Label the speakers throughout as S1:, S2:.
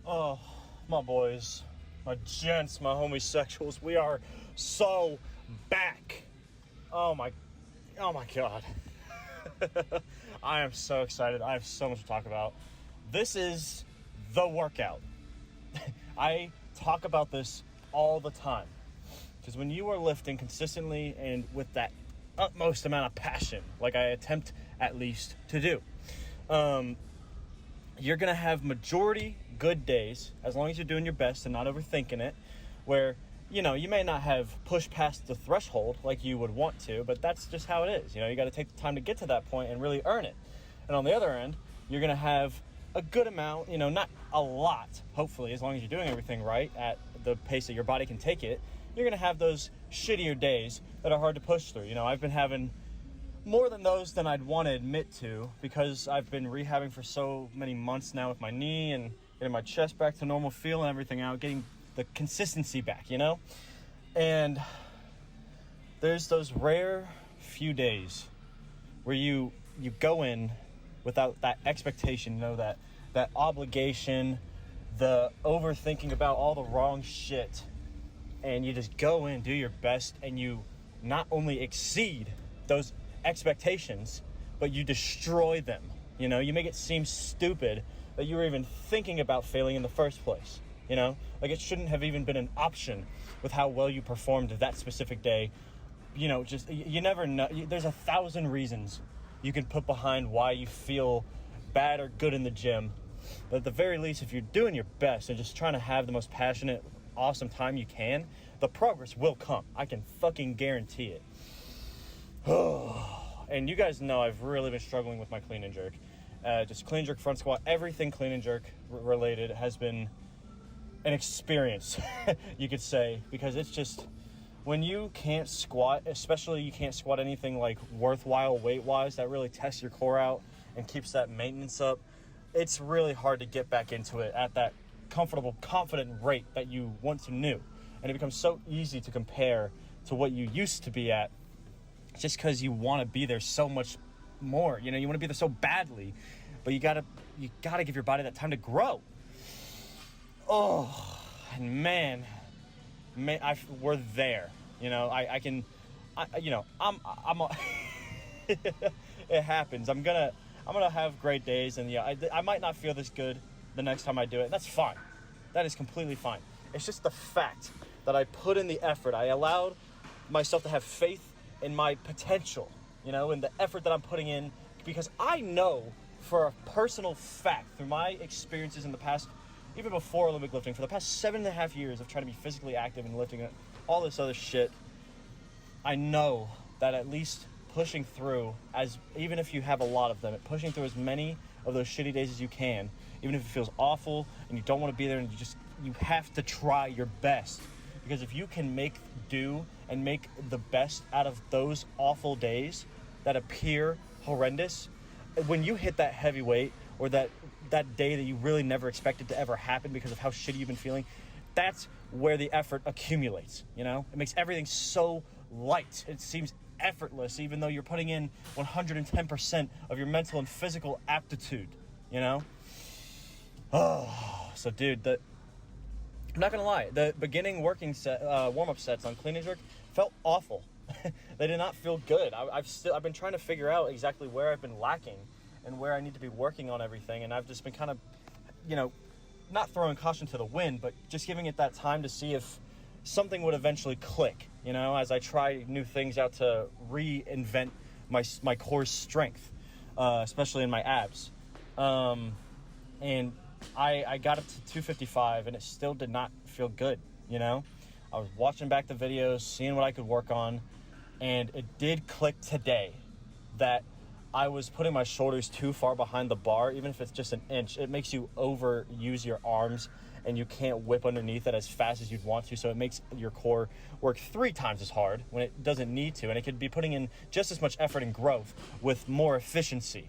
S1: Oh, my boys, my gents, my homosexuals, we are so back. Oh my God. I am so excited. I have so much to talk about. This is the workout. I talk about this all the time. Because when you are lifting consistently and with that utmost amount of passion, like I attempt at least to do, you're going to have majority good days, as long as you're doing your best and not overthinking it, where, you may not have pushed past the threshold like you would want to, but that's just how it is. You got to take the time to get to that point and really earn it. And on the other end, you're going to have a good amount, not a lot, hopefully, as long as you're doing everything right at the pace that your body can take it. You're going to have those shittier days that are hard to push through. I've been having more than those than I'd want to admit to, because I've been rehabbing for so many months now with my knee and getting my chest back to normal, feeling everything out, getting the consistency back, And there's those rare few days where you go in without that expectation, that obligation, the overthinking about all the wrong shit, and you just go in, do your best, and you not only exceed those expectations, but you destroy them. You make it seem stupid that you were even thinking about failing in the first place. Like it shouldn't have even been an option with how well you performed that specific day. Just, you never know. There's 1,000 reasons you can put behind why you feel bad or good in the gym. But at the very least, if you're doing your best and just trying to have the most passionate, awesome time you can, the progress will come. I can fucking guarantee it. And you guys know I've really been struggling with my clean and jerk. Just clean and jerk front squat, everything clean and jerk related has been an experience, you could say, because it's just, when you can't squat, especially you can't squat anything like worthwhile weight-wise that really tests your core out and keeps that maintenance up, it's really hard to get back into it at that comfortable, confident rate that you once knew. And it becomes so easy to compare to what you used to be at, just because you want to be there so much more. You want to be there so badly, but you gotta give your body that time to grow. Oh, and man, we're there. I'm it happens. I'm gonna have great days, and I might not feel this good the next time I do it. That's fine. That is completely fine. It's just the fact that I put in the effort. I allowed myself to have faith in my potential, and the effort that I'm putting in, because I know for a personal fact, through my experiences in the past, even before Olympic lifting, for the past 7.5 years of trying to be physically active and lifting all this other shit, I know that at least pushing through, even if you have a lot of them, pushing through as many of those shitty days as you can, even if it feels awful and you don't want to be there, and you have to try your best. Because if you can make do and make the best out of those awful days that appear horrendous, when you hit that heavy weight, or that day that you really never expected to ever happen because of how shitty you've been feeling, that's where the effort accumulates. It makes everything so light. It seems effortless, even though you're putting in 110% of your mental and physical aptitude. So dude, I'm not gonna lie, the beginning warm-up sets on clean and jerk felt awful. They did not feel good. I've been trying to figure out exactly where I've been lacking and where I need to be working on everything, and I've just been kind of, not throwing caution to the wind, but just giving it that time to see if something would eventually click, as I try new things out to reinvent my core strength, especially in my abs. And I got up to 255, and it still did not feel good, I was watching back the videos, seeing what I could work on, and it did click today that I was putting my shoulders too far behind the bar. Even if it's just an inch, it makes you overuse your arms, and you can't whip underneath it as fast as you'd want to. So it makes your core work 3 times as hard when it doesn't need to. And it could be putting in just as much effort and growth with more efficiency,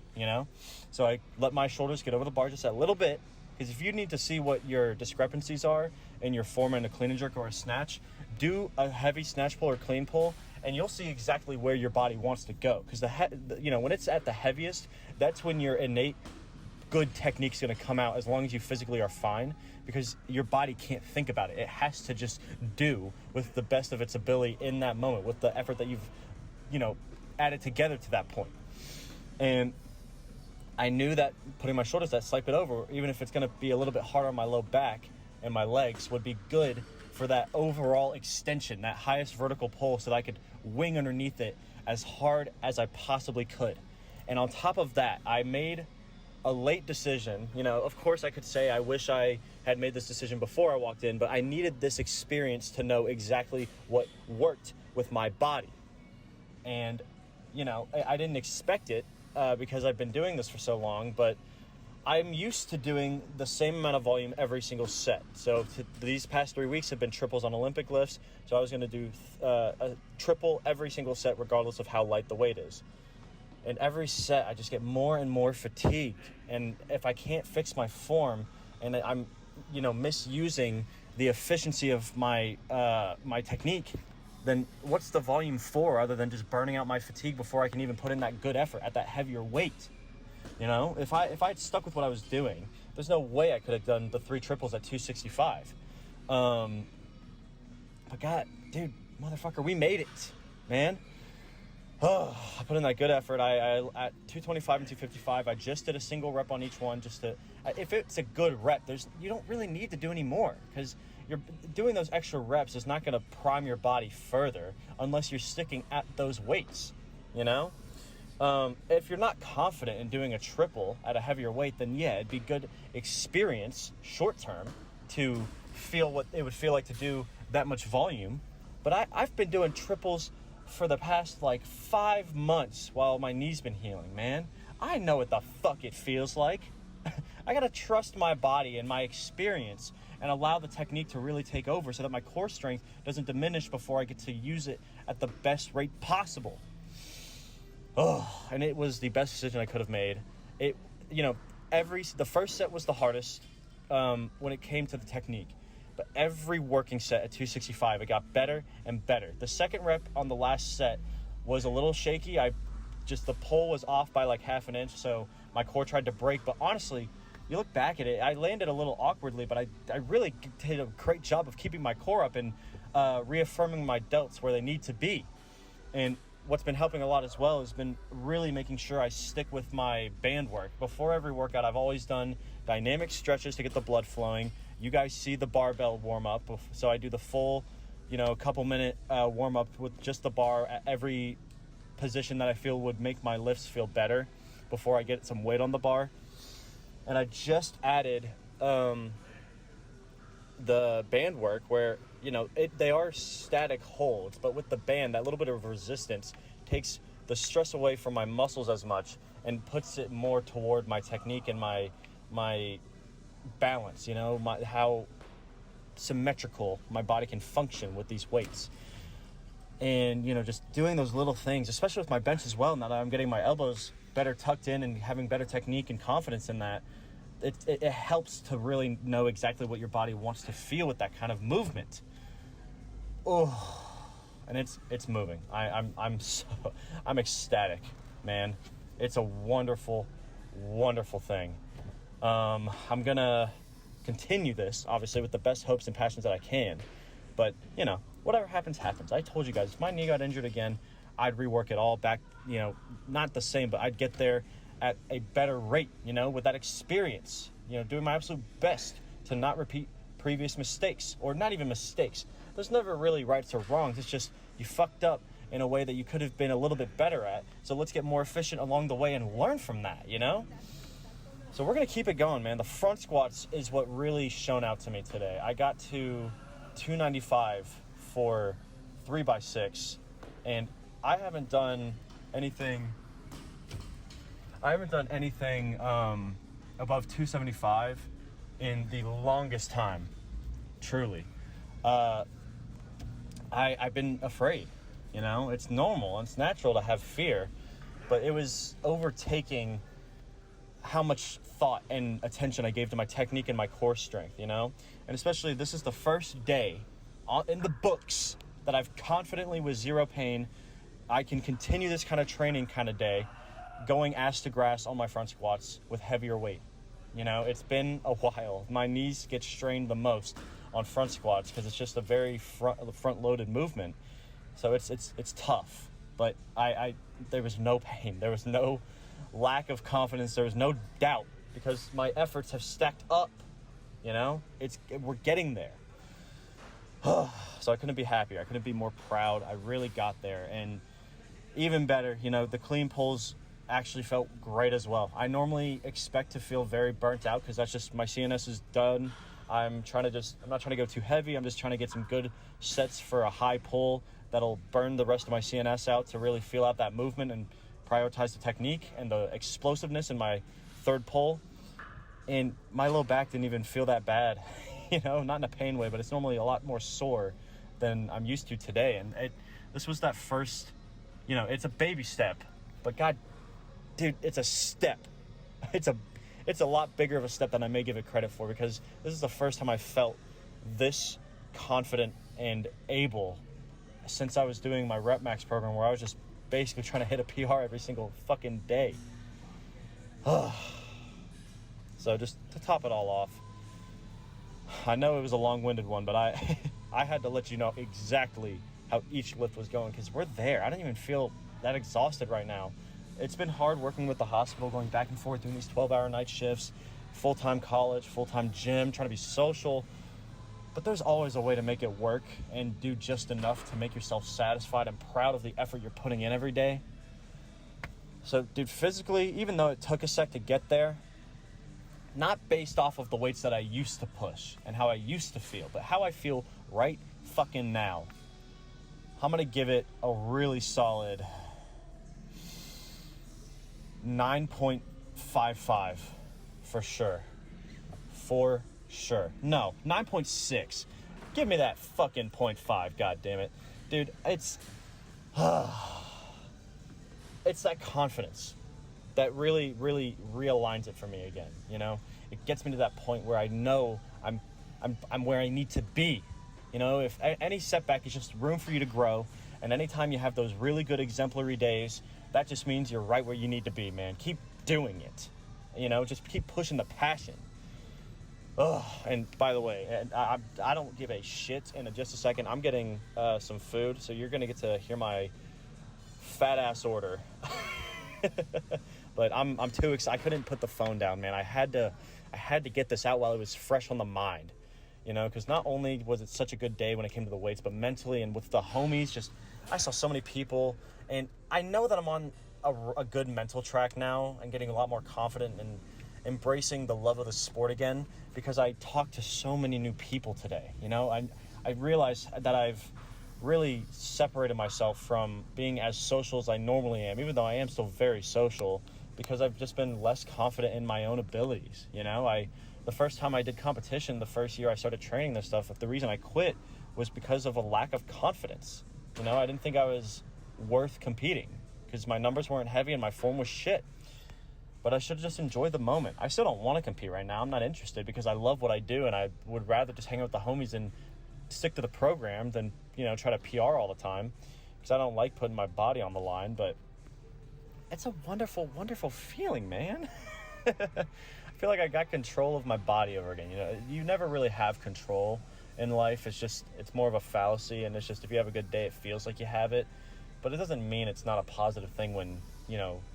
S1: So I let my shoulders get over the bar just a little bit, because if you need to see what your discrepancies are in your form in a clean and jerk or a snatch, do a heavy snatch pull or clean pull, and you'll see exactly where your body wants to go. Because when it's at the heaviest, that's when your innate good technique's going to come out as long as you physically are fine, because your body can't think about it. It has to just do with the best of its ability in that moment, with the effort that you've, added together to that point. And I knew that putting my shoulders that swipe it over, even if it's going to be a little bit hard on my low back and my legs, would be good for that overall extension, that highest vertical pull, so that I could wing underneath it as hard as I possibly could. And on top of that, I made a late decision. Of course I could say I wish I had made this decision before I walked in, but I needed this experience to know exactly what worked with my body. And, I didn't expect it because I've been doing this for so long, but I'm used to doing the same amount of volume every single set. So these past 3 weeks have been triples on Olympic lifts. So I was going to do a triple every single set, regardless of how light the weight is. And every set, I just get more and more fatigued. And if I can't fix my form, and I'm, misusing the efficiency of my my technique, then what's the volume for, other than just burning out my fatigue before I can even put in that good effort at that heavier weight? If I had stuck with what I was doing, there's no way I could have done the 3 triples at 265. But God, dude, motherfucker, we made it, man. Oh, I put in that good effort. I at 225 and 255, I just did a single rep on each one, just to, if it's a good rep, you don't really need to do any more, because you're doing those extra reps is not going to prime your body further unless you're sticking at those weights. If you're not confident in doing a triple at a heavier weight, then yeah, it'd be good experience short term to feel what it would feel like to do that much volume. But I've been doing triples for the past 5 months while my knee's been healing, man. I know what the fuck it feels like. I gotta trust my body and my experience and allow the technique to really take over, so that my core strength doesn't diminish before I get to use it at the best rate possible. Oh, and it was the best decision I could have made. It, the first set was the hardest when it came to the technique. But every working set at 265, it got better and better. The second rep on the last set was a little shaky. The pull was off by half an inch, so my core tried to break. But honestly, you look back at it, I landed a little awkwardly, but I really did a great job of keeping my core up and reaffirming my delts where they need to be. And what's been helping a lot as well has been really making sure I stick with my band work. Before every workout, I've always done dynamic stretches to get the blood flowing. You guys see the barbell warm up, so I do the full, couple minute warm up with just the bar at every position that I feel would make my lifts feel better before I get some weight on the bar. And I just added the band work where, they are static holds, but with the band, that little bit of resistance takes the stress away from my muscles as much and puts it more toward my technique and my balance, how symmetrical my body can function with these weights. And, just doing those little things, especially with my bench as well, now that I'm getting my elbows better tucked in and having better technique and confidence in that, it helps to really know exactly what your body wants to feel with that kind of movement. Oh, and it's moving. I'm ecstatic, man. It's a wonderful, wonderful thing. I'm gonna continue this, obviously, with the best hopes and passions that I can. But, whatever happens, happens. I told you guys, if my knee got injured again, I'd rework it all back, not the same, but I'd get there at a better rate, with that experience, doing my absolute best to not repeat previous mistakes, or not even mistakes. There's never really rights or wrongs. It's just you fucked up in a way that you could have been a little bit better at. So let's get more efficient along the way and learn from that, So we're going to keep it going, man. The front squats is what really shone out to me today. I got to 295 for 3x6, and I haven't done anything above 275 in the longest time, truly. I've been afraid, it's normal, it's natural to have fear, but it was overtaking how much thought and attention I gave to my technique and my core strength, and especially this is the first day in the books that I've confidently, with zero pain, I can continue this kind of training kind of day, going ass to grass on my front squats with heavier weight. It's been a while. My knees get strained the most on front squats because it's just a very front-loaded movement. So it's tough. But there was no pain. There was no lack of confidence. There was no doubt because my efforts have stacked up. We're getting there. So I couldn't be happier. I couldn't be more proud. I really got there. And even better, the clean pulls actually felt great as well. I normally expect to feel very burnt out because that's just my CNS is done. I'm not trying to go too heavy. I'm just trying to get some good sets for a high pull that'll burn the rest of my CNS out to really feel out that movement and prioritize the technique and the explosiveness in my third pull. And my low back didn't even feel that bad, not in a pain way, but it's normally a lot more sore than I'm used to today. And this was that first, it's a baby step, but God, dude, it's a step. It's a lot bigger of a step than I may give it credit for because this is the first time I felt this confident and able since I was doing my Rep Max program where I was just basically trying to hit a PR every single fucking day. So just to top it all off, I know it was a long-winded one, but I had to let you know exactly how each lift was going because we're there. I don't even feel that exhausted right now. It's been hard working with the hospital, going back and forth, doing these 12-hour night shifts, full-time college, full-time gym, trying to be social. But there's always a way to make it work and do just enough to make yourself satisfied and proud of the effort you're putting in every day. So, dude, physically, even though it took a sec to get there, not based off of the weights that I used to push and how I used to feel, but how I feel right fucking now, I'm going to give it a really solid 9.55 for sure. For sure. No, 9.6. Give me that fucking 0.5, god damn it. Dude, it's that confidence that really, really realigns it for me again, It gets me to that point where I know I'm where I need to be. If any setback is just room for you to grow, and anytime you have those really good exemplary days, that just means you're right where you need to be, man. Keep doing it. Just keep pushing the passion. And by the way, I don't give a shit. In just a second, I'm getting some food, so you're gonna get to hear my fat ass order. But I'm too excited. I couldn't put the phone down, man. I had to get this out while it was fresh on the mind. Because not only was it such a good day when it came to the weights, but mentally and with the homies, I saw so many people, and I know that I'm on a good mental track now and getting a lot more confident and embracing the love of the sport again because I talked to so many new people today. I realized that I've really separated myself from being as social as I normally am, even though I am still very social, because I've just been less confident in my own abilities. The first time I did competition, the first year I started training this stuff, the reason I quit was because of a lack of confidence. I didn't think I was worth competing because my numbers weren't heavy and my form was shit. But I should have just enjoyed the moment. I still don't want to compete right now. I'm not interested because I love what I do and I would rather just hang out with the homies and stick to the program than, try to PR all the time because I don't like putting my body on the line. But it's a wonderful, wonderful feeling, man. I feel like I got control of my body over again. You never really have control in life. It's more of a fallacy, and it's just if you have a good day, it feels like you have it. But it doesn't mean it's not a positive thing when,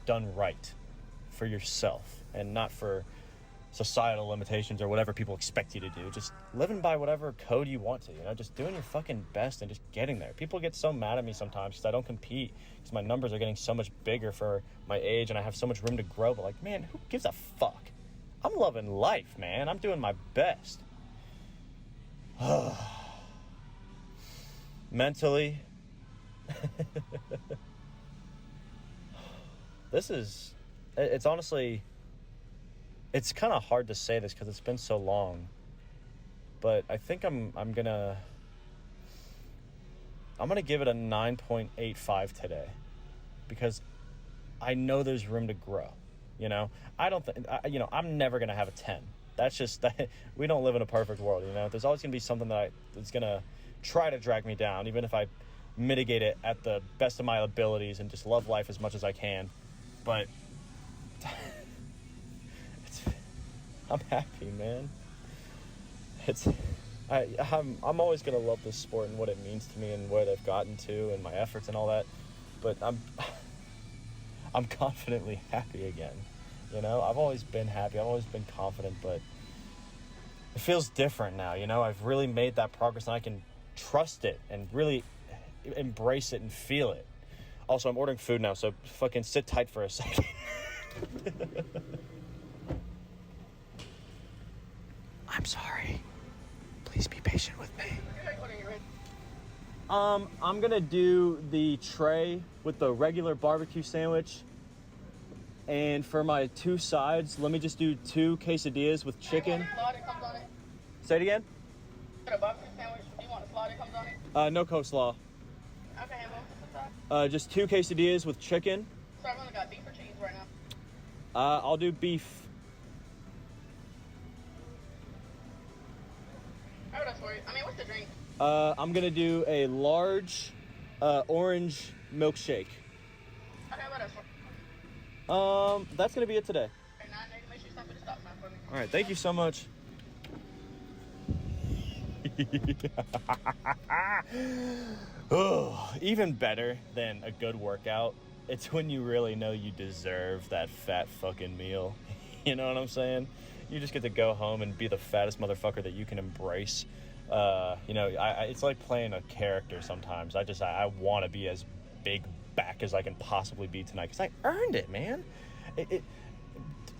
S1: done right for yourself and not for societal limitations or whatever people expect you to do. Just living by whatever code you want to, just doing your fucking best and just getting there. People get so mad at me sometimes because I don't compete because my numbers are getting so much bigger for my age and I have so much room to grow. But man, who gives a fuck? I'm loving life, man. I'm doing my best. Mentally, it's honestly, it's kind of hard to say this because it's been so long, but I think I'm gonna give it a 9.85 today because I know there's room to grow. I don't think, I'm never going to have a 10. That's just that we don't live in a perfect world. There's always going to be something that's going to try to drag me down, even if I mitigate it at the best of my abilities and just love life as much as I can. But I'm happy, man. I'm always gonna love this sport and what it means to me and what I've gotten to and my efforts and all that. But I'm confidently happy again. You know, I've always been happy. I've always been confident, but it feels different now. You know, I've really made that progress and I can trust it and really embrace it and feel it. Also, I'm ordering food now, so fucking sit tight for a second. I'm sorry. Please be patient with me. I'm gonna do the tray with the regular barbecue sandwich. And for my 2 sides, let me just do 2 quesadillas with chicken. Say it again?
S2: A barbecue sandwich. Do you want a slaw that comes on it?
S1: No coleslaw.
S2: Okay, and what's the side?
S1: Just 2 quesadillas with chicken.
S2: So I've only got beef or cheese right now.
S1: I'll do beef.
S2: Oh, that's for you. I mean, what's the drink?
S1: I'm gonna do a large orange milkshake.
S2: Okay, what else?
S1: That's gonna be it today.
S2: Okay, now I need to make sure you stop at the stop sign for me.
S1: All right, thank you so much. Oh, even better than a good workout, it's when you really know you deserve that fat fucking meal. You know what I'm saying? You just get to go home and be the fattest motherfucker that you can embrace. You know, it's like playing a character sometimes. I want to be as big back as I can possibly be tonight because I earned it, man.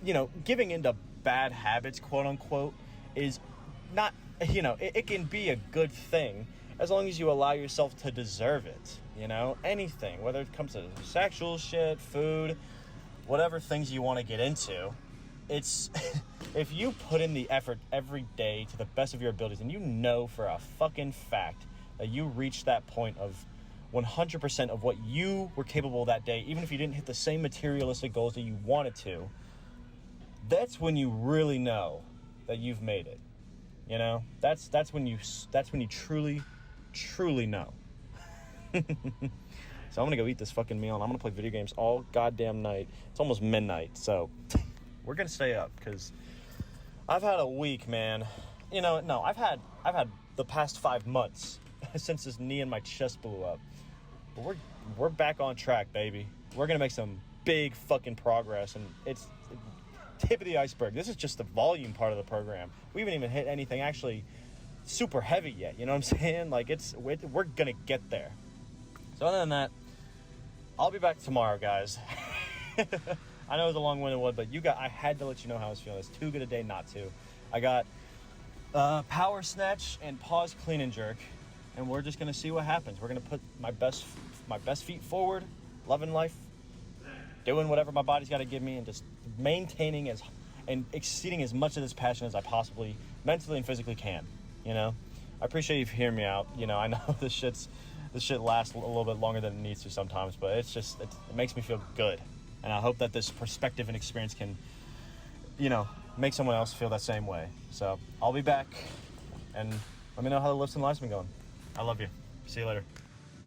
S1: You know, giving into bad habits, quote unquote, is not, you know, it can be a good thing as long as you allow yourself to deserve it. You know, anything, whether it comes to sexual shit, food, whatever things you want to get into, it's if you put in the effort every day to the best of your abilities and you know for a fucking fact that you reach that point of 100% of what you were capable of that day, even if you didn't hit the same materialistic goals that you wanted to, that's when you really know that you've made it. You know, that's when you truly know. So I'm gonna go eat this fucking meal and I'm gonna play video games all goddamn night. It's almost midnight, so we're gonna stay up because I've had a week, man. You know, no, I've had the past 5 months since this knee in my chest blew up. But we're back on track, baby. We're gonna make some big fucking progress, and it's tip of the iceberg. This is just the volume part of the program. We haven't even hit anything actually super heavy yet. You know what I'm saying? Like we're gonna get there. So other than that, I'll be back tomorrow, guys. I know it was a long-winded one, but I had to let you know how I was feeling. It's too good a day not to. I got power snatch and pause clean and jerk, and we're just gonna see what happens. We're gonna put my best feet forward, loving life, doing whatever my body's got to give me, and just maintaining and exceeding as much of this passion as I possibly mentally and physically can. You know, I appreciate you for hearing me out. You know, I know this shit lasts a little bit longer than it needs to sometimes, but it makes me feel good. And I hope that this perspective and experience can, you know, make someone else feel that same way. So I'll be back, and let me know how the lifts and lives been going. I love you. See you later.